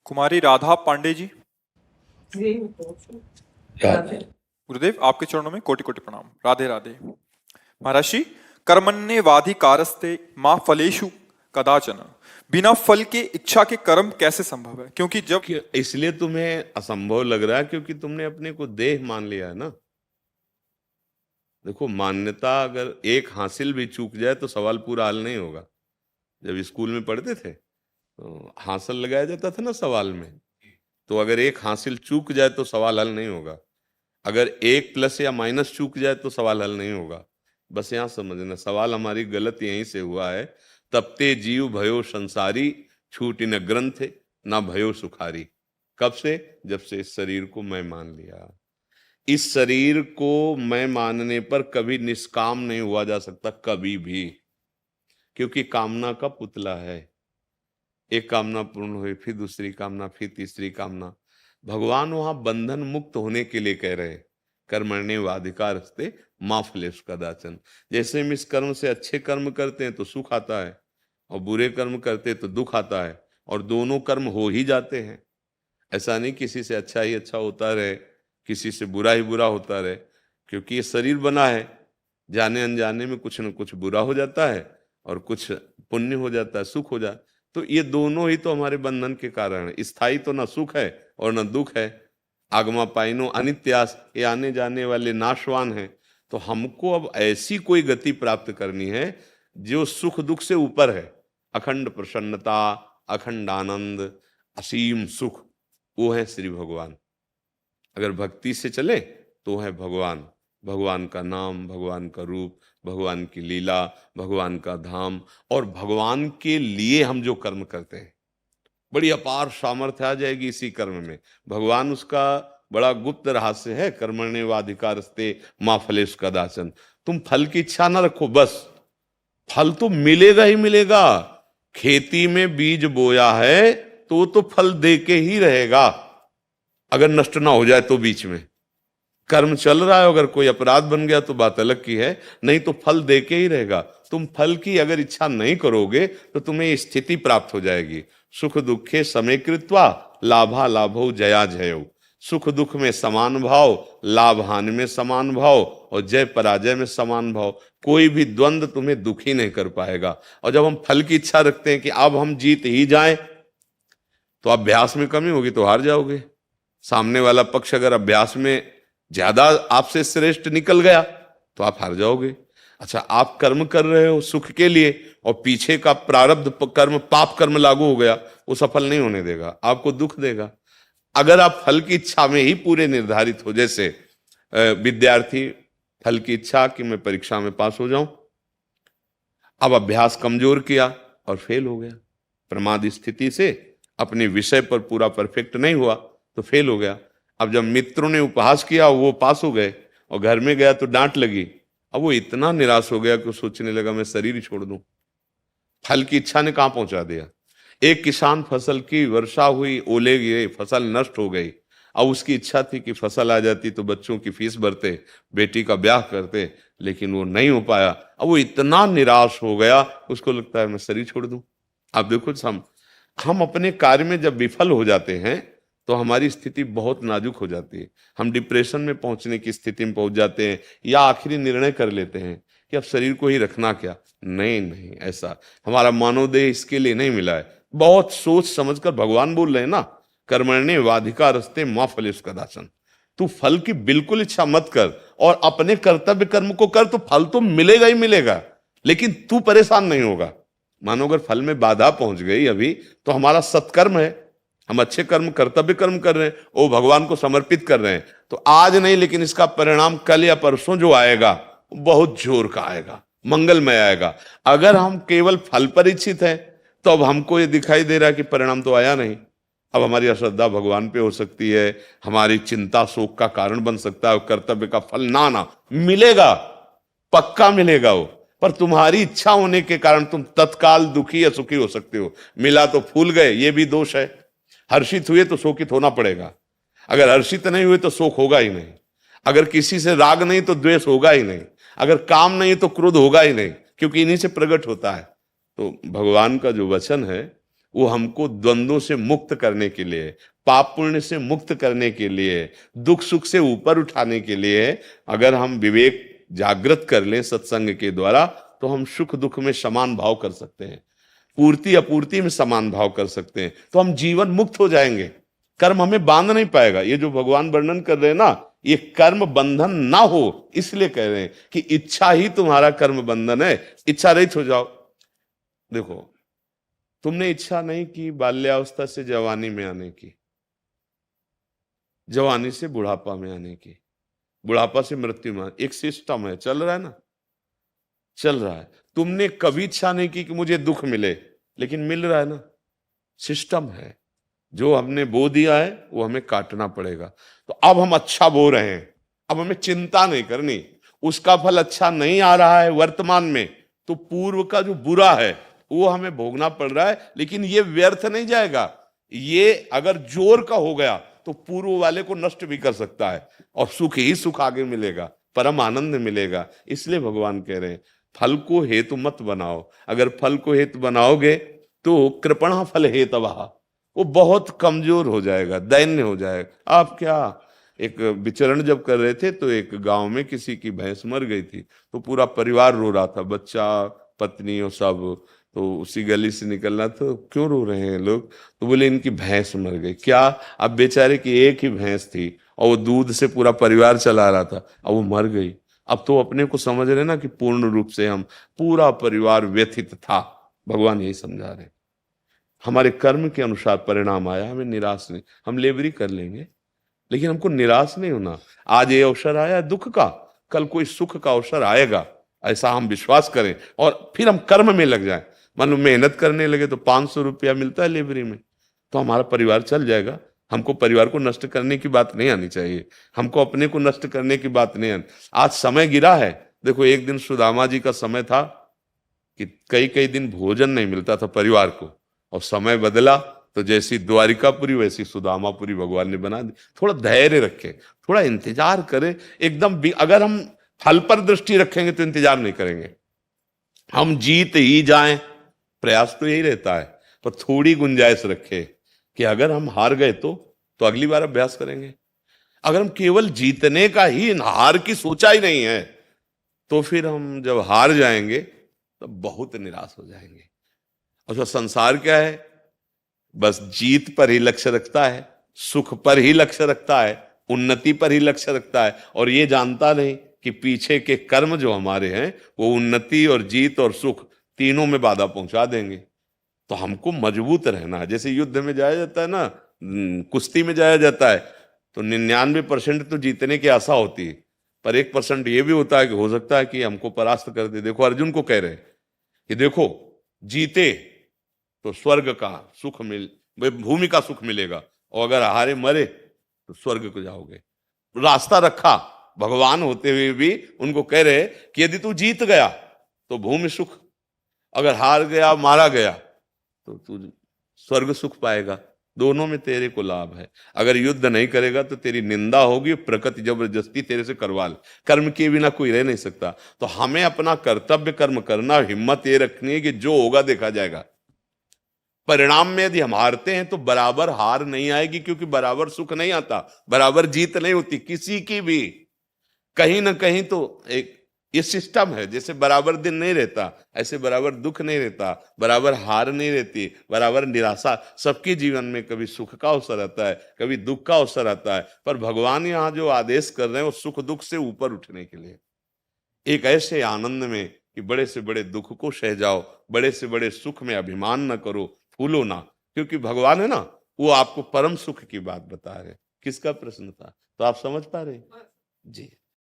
कुमारी राधा पांडे जी। राधे। गुरुदेव आपके चरणों में कोटि कोटि प्रणाम। राधे राधे। महर्षि, कर्मण्येवाधिकारस्ते माँ फलेषु कदाचन। बिना फल के इच्छा के कर्म कैसे संभव है? क्योंकि जब इसलिए तुम्हें असंभव लग रहा है क्योंकि तुमने अपने को देह मान लिया है ना। देखो, मान्यता अगर एक हासिल भी चूक जाए तो सवाल पूरा हल नहीं होगा। जब स्कूल में पढ़ते थे तो हासिल लगाया जाता था ना सवाल में, तो अगर एक हासिल चूक जाए तो सवाल हल नहीं होगा। अगर एक प्लस या माइनस चूक जाए तो सवाल हल नहीं होगा। बस यहां समझना, सवाल हमारी गलत यहीं से हुआ है। तपते जीव भयो संसारी, छूटी न ग्रंथ ना भयो सुखारी। कब से? जब से इस शरीर को मैं मान लिया। इस शरीर को मैं मानने पर कभी निष्काम नहीं हुआ जा सकता, कभी भी। क्योंकि कामना का पुतला है। एक कामना पूर्ण हुई, फिर दूसरी कामना, फिर तीसरी कामना। भगवान वहां बंधन मुक्त होने के लिए कह रहे, कर्मण्येवाधिकारस्ते मा फलेषु कदाचन। जैसे हम इस कर्म से अच्छे कर्म करते हैं तो सुख आता है, और बुरे कर्म करते हैं तो दुख आता है, और दोनों कर्म हो ही जाते हैं। ऐसा नहीं किसी से अच्छा ही अच्छा होता रहे, किसी से बुरा ही बुरा होता रहे। क्योंकि ये शरीर बना है, जाने अनजाने में कुछ न कुछ बुरा हो जाता है और कुछ पुण्य हो जाता है, सुख हो जाता है। तो ये दोनों ही तो हमारे बंधन के कारण है। स्थायी तो ना सुख है और ना दुख है। आगमा पाइनो अनित्यास, ये आने जाने वाले नाशवान हैं। तो हमको अब ऐसी कोई गति प्राप्त करनी है जो सुख दुख से ऊपर है। अखंड प्रसन्नता, अखंड आनंद, असीम सुख, वो है श्री भगवान। अगर भक्ति से चले तो है भगवान। भगवान का नाम, भगवान का रूप, भगवान की लीला, भगवान का धाम, और भगवान के लिए हम जो कर्म करते हैं, बड़ी अपार सामर्थ्य आ जाएगी इसी कर्म में। भगवान उसका बड़ा गुप्त रहस्य है। कर्मण्येवाधिकारस्ते मा फलेषु कदाचन। तुम फल की इच्छा ना रखो, बस फल तो मिलेगा ही मिलेगा। खेती में बीज बोया है तो फल दे के ही रहेगा, अगर नष्ट ना हो जाए तो। बीच में कर्म चल रहा है, अगर कोई अपराध बन गया तो बात अलग की है, नहीं तो फल दे के ही रहेगा। तुम फल की अगर इच्छा नहीं करोगे तो तुम्हें स्थिति प्राप्त हो जाएगी। सुख दुखे समय कृत्वा लाभा लाभो जया जयो। सुख दुख में समान भाव, लाभ हानि में समान भाव, और जय पराजय में समान भाव। कोई भी द्वंद्व तुम्हें दुखी नहीं कर पाएगा। और जब हम फल की इच्छा रखते हैं कि अब हम जीत ही जाएं, तो अभ्यास में कमी होगी तो हार जाओगे। सामने वाला पक्ष अगर अभ्यास में ज्यादा आपसे श्रेष्ठ निकल गया तो आप हार जाओगे। अच्छा, आप कर्म कर रहे हो सुख के लिए, और पीछे का प्रारब्ध कर्म, पाप कर्म लागू हो गया, वो सफल नहीं होने देगा, आपको दुख देगा। अगर आप फल की इच्छा में ही पूरे निर्धारित हो, जैसे विद्यार्थी फल की इच्छा कि मैं परीक्षा में पास हो जाऊं, अब अभ्यास कमजोर किया और फेल हो गया। प्रमाद स्थिति से अपने विषय पर पूरा परफेक्ट नहीं हुआ तो फेल हो गया। अब जब मित्रों ने उपहास किया वो पास हो गए, और घर में गया तो डांट लगी। अब वो इतना निराश हो गया कि सोचने लगा मैं शरीर ही छोड़ दूं। फल की इच्छा ने कहां पहुंचा दिया। एक किसान, फसल की वर्षा हुई, ओले गिरे, फसल नष्ट हो गई। अब उसकी इच्छा थी कि फसल आ जाती तो बच्चों की फीस भरते, बेटी का ब्याह करते, लेकिन वो नहीं हो पाया। अब वो इतना निराश हो गया, उसको लगता है मैं शरीर छोड़ दूं। आप देखो, हम अपने कार्य में जब विफल हो जाते हैं तो हमारी स्थिति बहुत नाजुक हो जाती है। हम डिप्रेशन में पहुंचने की स्थिति में पहुंच जाते हैं, या आखिरी निर्णय कर लेते हैं कि अब शरीर को ही रखना क्या। नहीं नहीं, ऐसा हमारा मानव देह इसके लिए नहीं मिला है। बहुत सोच समझकर भगवान बोल रहे हैं ना, कर्मण्येवाधिकारस्ते मा फलेषु कदाचन। तू फल की बिल्कुल इच्छा मत कर, और अपने कर्तव्य कर्म को कर, तो फल तो मिलेगा ही मिलेगा, लेकिन तू परेशान नहीं होगा। मानो अगर फल में बाधा पहुंच गई अभी, तो हमारा सत्कर्म है, हम अच्छे कर्म, कर्तव्य कर्म कर रहे हैं, वो भगवान को समर्पित कर रहे हैं, तो आज नहीं लेकिन इसका परिणाम कल या परसों जो आएगा बहुत जोर का आएगा, मंगलमय आएगा। अगर हम केवल फल पर इच्छित हैं तो अब हमको ये दिखाई दे रहा है कि परिणाम तो आया नहीं। अब हमारी अश्रद्धा भगवान पे हो सकती है, हमारी चिंता शोक का कारण बन सकता है, कर्तव्य का फल ना ना मिलेगा, पक्का मिलेगा वो, पर तुम्हारी इच्छा होने के कारण तुम तत्काल दुखी या सुखी हो सकते हो। मिला तो फूल गए, ये भी दोष है। हर्षित हुए तो शोकित होना पड़ेगा, अगर हर्षित नहीं हुए तो शोक होगा ही नहीं। अगर किसी से राग नहीं तो द्वेष होगा ही नहीं। अगर काम नहीं तो क्रोध होगा ही नहीं, क्योंकि इन्हीं से प्रकट होता है। तो भगवान का जो वचन है वो हमको द्वंद्वों से मुक्त करने के लिए, पाप पुण्य से मुक्त करने के लिए, दुख सुख से ऊपर उठाने के लिए अगर हम विवेक जागृत कर लें सत्संग के द्वारा, तो हम सुख दुख में समान भाव कर सकते हैं, पूर्ति अपूर्ति में समान भाव कर सकते हैं, तो हम जीवन मुक्त हो जाएंगे। कर्म हमें बांध नहीं पाएगा। ये जो भगवान वर्णन कर रहे हैं ना, ये कर्म बंधन ना हो इसलिए कह रहे हैं कि इच्छा ही तुम्हारा कर्म बंधन है, इच्छा रहित हो जाओ। देखो, तुमने इच्छा नहीं की बाल्यावस्था से जवानी में आने की, जवानी से बुढ़ापा में आने की, बुढ़ापा से मृत्यु में, एक सिस्टम है, चल रहा है ना, चल रहा है। तुमने कभी इच्छा नहीं की कि मुझे दुख मिले, लेकिन मिल रहा है ना, सिस्टम है। जो हमने बो दिया है वो हमें काटना पड़ेगा। तो अब हम अच्छा बो रहे हैं, अब हमें चिंता नहीं करनी, उसका फल अच्छा नहीं आ रहा है वर्तमान में, तो पूर्व का जो बुरा है वो हमें भोगना पड़ रहा है, लेकिन ये व्यर्थ नहीं जाएगा। ये अगर जोर का हो गया तो पूर्व वाले को नष्ट भी कर सकता है, और सुख ही सुख आगे मिलेगा, परम आनंद मिलेगा। इसलिए भगवान कह रहे हैं फल को हेतु मत बनाओ। अगर फल को हेतु बनाओगे तो कृपणा फल हेतवः, वो बहुत कमजोर हो जाएगा, दैन्य हो जाएगा। आप क्या, एक विचरण जब कर रहे थे तो एक गांव में किसी की भैंस मर गई थी, तो पूरा परिवार रो रहा था, बच्चा पत्नी और सब। तो उसी गली से निकलना, तो क्यों रो रहे हैं लोग? तो बोले इनकी भैंस मर गई। क्या? अब बेचारे की एक ही भैंस थी और वो दूध से पूरा परिवार चला रहा था, अब वो मर गई। अब तो अपने को समझ रहे ना कि पूर्ण रूप से हम पूरा परिवार व्यथित था। भगवान यही समझा रहे, हमारे कर्म के अनुसार परिणाम आया, हमें निराश नहीं, हम लेबरी कर लेंगे, लेकिन हमको निराश नहीं होना। आज ये अवसर आया दुख का, कल कोई सुख का अवसर आएगा, ऐसा हम विश्वास करें और फिर हम कर्म में लग जाएं। मान लो मेहनत करने लगे तो 500 रुपया मिलता है लेबरी में, तो हमारा परिवार चल जाएगा। हमको परिवार को नष्ट करने की बात नहीं आनी चाहिए, हमको अपने को नष्ट करने की बात नहीं आनी। आज समय गिरा है। देखो, एक दिन सुदामा जी का समय था कि कई कई दिन भोजन नहीं मिलता था परिवार को, और समय बदला तो जैसी द्वारिकापुरी वैसी सुदामापुरी भगवान ने बना दी। थोड़ा धैर्य रखें, थोड़ा इंतजार करें। एकदम अगर हम फल पर दृष्टि रखेंगे तो इंतजार नहीं करेंगे, हम जीत ही जाएं, प्रयास तो यही रहता है। पर थोड़ी गुंजाइश रखे कि अगर हम हार गए तो अगली बार अभ्यास करेंगे। अगर हम केवल जीतने का ही, हार की सोचा ही नहीं है, तो फिर हम जब हार जाएंगे तो बहुत निराश हो जाएंगे। और संसार क्या है, बस जीत पर ही लक्ष्य रखता है, सुख पर ही लक्ष्य रखता है, उन्नति पर ही लक्ष्य रखता है, और ये जानता नहीं कि पीछे के कर्म जो हमारे हैं वो उन्नति और जीत और सुख तीनों में बाधा पहुंचा देंगे। तो हमको मजबूत रहना है। जैसे युद्ध में जाया जाता है ना, कुश्ती में जाया जाता है, तो 99% तो जीतने की आशा होती है, पर 1% ये भी होता है कि हो सकता है कि हमको परास्त कर दे। देखो, अर्जुन को कह रहे हैं कि देखो, जीते तो स्वर्ग का सुख भूमि का सुख मिलेगा, और अगर हारे मरे तो स्वर्ग को जाओगे। रास्ता रखा, भगवान होते हुए भी उनको कह रहे कि यदि तू जीत गया तो भूमि सुख, अगर हार गया, मारा गया, तो तू स्वर्ग सुख पाएगा। दोनों में तेरे को लाभ है। अगर युद्ध नहीं करेगा तो तेरी निंदा होगी, प्रकृति जबरदस्ती तेरे से करवा ले। कर्म के बिना कोई रह नहीं सकता। तो हमें अपना कर्तव्य कर्म करना, हिम्मत ये रखनी है कि जो होगा देखा जाएगा। परिणाम में यदि हम हारते हैं तो बराबर हार नहीं आएगी, क्योंकि बराबर सुख नहीं आता, बराबर जीत नहीं होती किसी की भी। कहीं ना कहीं तो एक ये सिस्टम है, जैसे बराबर दिन नहीं रहता, ऐसे बराबर दुख नहीं रहता, बराबर हार नहीं रहती, बराबर निराशा। सबके जीवन में कभी सुख का अवसर आता है, कभी दुख का अवसर आता है, पर भगवान यहाँ जो आदेश कर रहे हैं वो सुख दुख से ऊपर उठने के लिए, एक ऐसे आनंद में कि बड़े से बड़े दुख को सह जाओ, बड़े से बड़े सुख में अभिमान न करो, फूलो ना। क्योंकि भगवान है ना, वो आपको परम सुख की बात बता रहे। किसका प्रश्न था? तो आप समझ पा रहे जी।